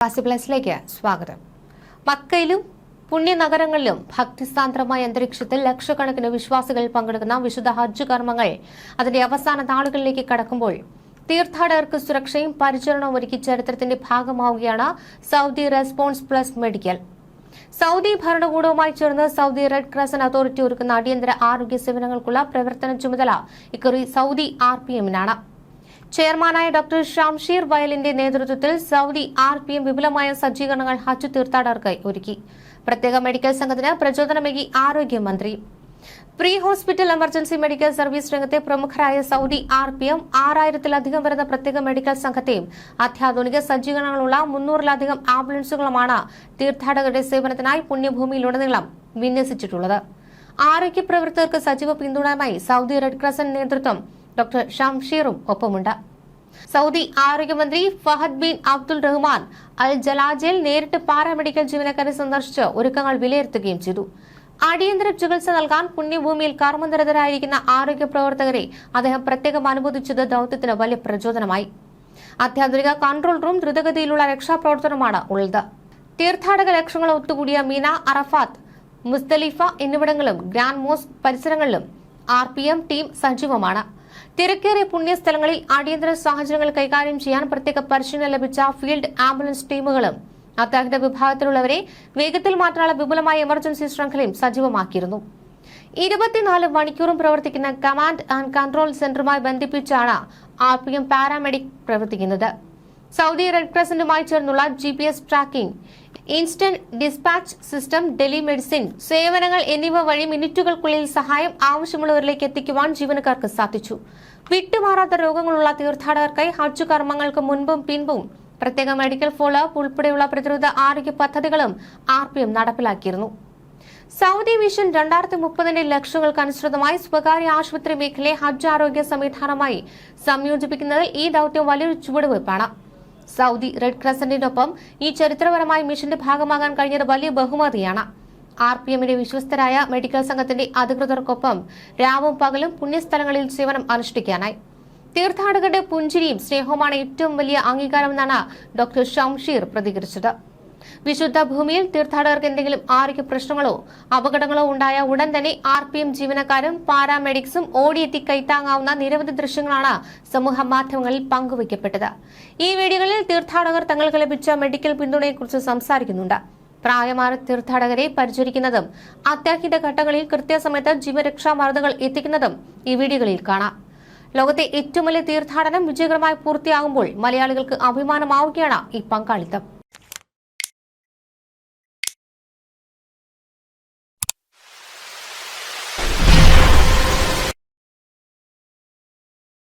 പ്ലസിലേക്ക് സ്വാഗതം. മക്കയിലും പുണ്യനഗരങ്ങളിലും ഭക്തിസാന്ദ്രമായ അന്തരീക്ഷത്തിൽ ലക്ഷക്കണക്കിന് വിശ്വാസികൾ പങ്കെടുക്കുന്ന വിശുദ്ധ ഹജ്ജ് കർമ്മങ്ങൾ അതിന്റെ അവസാന നാളുകളിലേക്ക് കടക്കുമ്പോൾ തീർത്ഥാടകർക്ക് സുരക്ഷയും പരിചരണവും ഒരുക്കി ചരിത്രത്തിന്റെ ഭാഗമാവുകയാണ് Saudi response plus medical. Saudi ഭരണകൂടവുമായി ചേർന്ന് സൗദി റെഡ് ക്രസന്റ് അതോറിറ്റി ഒരുക്കുന്ന അടിയന്തര ആരോഗ്യ സേവനങ്ങൾക്കുള്ള പ്രവർത്തന ചുമതല ഇക്കുറി സൗദി RPMനാണ്. ചെയർമാനായ ഡോക്ടർ ഷംഷീർ വയലിന്റെ നേതൃത്വത്തിൽ സൗദി RPM വിപുലമായ സജ്ജീകരണങ്ങൾ ഹജ്ജ് തീർത്ഥാടകർക്കായി ഒരുക്കി. പ്രത്യേക മെഡിക്കൽ സംഘത്തിന് പ്രചോദനമേകി ആരോഗ്യമന്ത്രി. Pre hospital emergency medical service രംഗത്തെ പ്രമുഖരായ സൗദി RPM 6000-ലധികം വരുന്ന പ്രത്യേക മെഡിക്കൽ സംഘത്തെയും അത്യാധുനിക സജ്ജീകരണങ്ങളുള്ള 300-ലധികം ആംബുലൻസുകളുമാണ് തീർത്ഥാടകരുടെ സേവനത്തിനായി പുണ്യഭൂമിയിലുടനീളം വിന്യസിച്ചിട്ടുള്ളത്. ആരോഗ്യ പ്രവർത്തകർക്ക് സജീവ പിന്തുണയുമായി സൗദി റെഡ് ക്രസന്റ് നേതൃത്വം ഡോക്ടർ ഷംഷീറും ഒപ്പമുണ്ട്. സൗദി ആരോഗ്യമന്ത്രി ഫഹദ് ബിൻ അബ്ദുൾ റഹ്മാൻ അൽ ജലാജയിൽ നേരിട്ട് പാരാമെഡിക്കൽ ജീവനക്കാരെ സന്ദർശിച്ച് ഒരുക്കങ്ങൾ വിലയിരുത്തുകയും ചെയ്തു. അടിയന്തര ചികിത്സ നൽകാൻ പുണ്യഭൂമിയിൽ കർമ്മനിരതരായിരിക്കുന്ന ആരോഗ്യ പ്രവർത്തകരെ അദ്ദേഹം പ്രത്യേകം അനുമോദിച്ചത് ദൌത്യത്തിന് വലിയ പ്രചോദനമായി. അത്യാധുനിക കൺട്രോൾ റൂം, ദ്രുതഗതിയിലുള്ള രക്ഷാപ്രവർത്തനമാണ് ഉള്ളത്. തീർത്ഥാടക ലക്ഷങ്ങൾ ഒത്തുകൂടിയ മീന, അറഫാത്ത്, മുസ്ദലിഫ എന്നിവിടങ്ങളിലും ഗ്രാൻഡ് മോസ്ക് പരിസരങ്ങളിലും RPM ടീം സജീവമാണ്. തിരക്കേറിയ പുണ്യസ്ഥലങ്ങളിൽ അടിയന്തര സാഹചര്യങ്ങൾ കൈകാര്യം ചെയ്യാൻ പ്രത്യേക പരിശീലനം ലഭിച്ച ഫീൽഡ് ആംബുലൻസ് ടീമുകളും അത്യാഹിത വിഭാഗത്തിലുള്ളവരെ വേഗത്തിൽ മാറ്റാനുള്ള വിപുലമായ എമർജൻസി ശൃംഖലയും സജീവമാക്കിയിരുന്നു. 24 മണിക്കൂറും പ്രവർത്തിക്കുന്ന കമാൻഡ് ആൻഡ് കൺട്രോൾ സെന്ററുമായി ബന്ധിപ്പിച്ചാണ് RPM പാരാമെഡിക് പ്രവർത്തിക്കുന്നത്. സൗദി റെഡ് ക്രസന്റുമായി ചേർന്നുള്ള GPS tracking, instant dispatch system, telemedicine സേവനങ്ങൾ എന്നിവ വഴി മിനിറ്റുകൾക്കുള്ളിൽ സഹായം ആവശ്യമുള്ളവരിലേക്ക് എത്തിക്കുവാൻ ജീവനക്കാർക്ക് സാധിച്ചു. വിട്ടുമാറാത്ത രോഗങ്ങളുള്ള തീർത്ഥാടകർക്കായി ഹജ്ജ് കർമ്മങ്ങൾക്ക് മുൻപും പിൻപും പ്രത്യേക മെഡിക്കൽ ഫോളോ അപ്പ് ഉൾപ്പെടെയുള്ള പ്രതിരോധ ആരോഗ്യ പദ്ധതികളും RPM നടപ്പിലാക്കിയിരുന്നു. സൗദി വിഷൻ 2030 ലക്ഷ്യങ്ങൾക്കനുസൃതമായി സ്വകാര്യ ആശുപത്രി മേഖലയെ ഹജ്ജ് ആരോഗ്യ സംവിധാനമായി സംയോജിപ്പിക്കുന്നതിൽ ഈ ദൌത്യം വലിയൊരു ചുവടുവയ്പ്പാണ്. സൗദി റെഡ് ക്രസന്റിനൊപ്പം ഈ ചരിത്രപരമായ മിഷന്റെ ഭാഗമാകാൻ കഴിഞ്ഞത് വലിയ ബഹുമതിയാണ്. RPMന്റെ വിശ്വസ്തരായ മെഡിക്കൽ സംഘത്തിന്റെ അധികൃതർക്കൊപ്പം രാവും പകലും പുണ്യസ്ഥലങ്ങളിൽ സേവനം അനുഷ്ഠിക്കാനായി. തീർത്ഥാടകരുടെ പുഞ്ചിരിയും സ്നേഹവുമാണ് ഏറ്റവും വലിയ അംഗീകാരമെന്നാണ് ഡോക്ടർ ഷംഷീർ പ്രതികരിച്ചത്. വിശുദ്ധ ഭൂമിയിൽ തീർത്ഥാടകർക്ക് എന്തെങ്കിലും ആരോഗ്യ പ്രശ്നങ്ങളോ അപകടങ്ങളോ ഉണ്ടായ ഉടൻ തന്നെ RPM ജീവനക്കാരും പാരാമെഡിക്സും ഓടിയെത്തി കൈത്താങ്ങാവുന്ന നിരവധി ദൃശ്യങ്ങളാണ് സമൂഹ മാധ്യമങ്ങളിൽ പങ്കുവയ്ക്കപ്പെട്ടത്. ഈ വീഡിയോകളിൽ തീർത്ഥാടകർ തങ്ങൾക്ക് ലഭിച്ച മെഡിക്കൽ പിന്തുണയെക്കുറിച്ച് സംസാരിക്കുന്നുണ്ട്. പ്രായമായ തീർത്ഥാടകരെ പരിചരിക്കുന്നതും അത്യാഹിത ഘട്ടങ്ങളിൽ കൃത്യസമയത്ത് ജീവരക്ഷാ മരുന്നുകൾ എത്തിക്കുന്നതും ഈ വീഡിയോകളിൽ കാണാം. ലോകത്തെ ഏറ്റവും വലിയ തീർത്ഥാടനം വിജയകരമായി പൂർത്തിയാകുമ്പോൾ മലയാളികൾക്ക് അഭിമാനമാവുകയാണ് ഈ പങ്കാളിത്തം.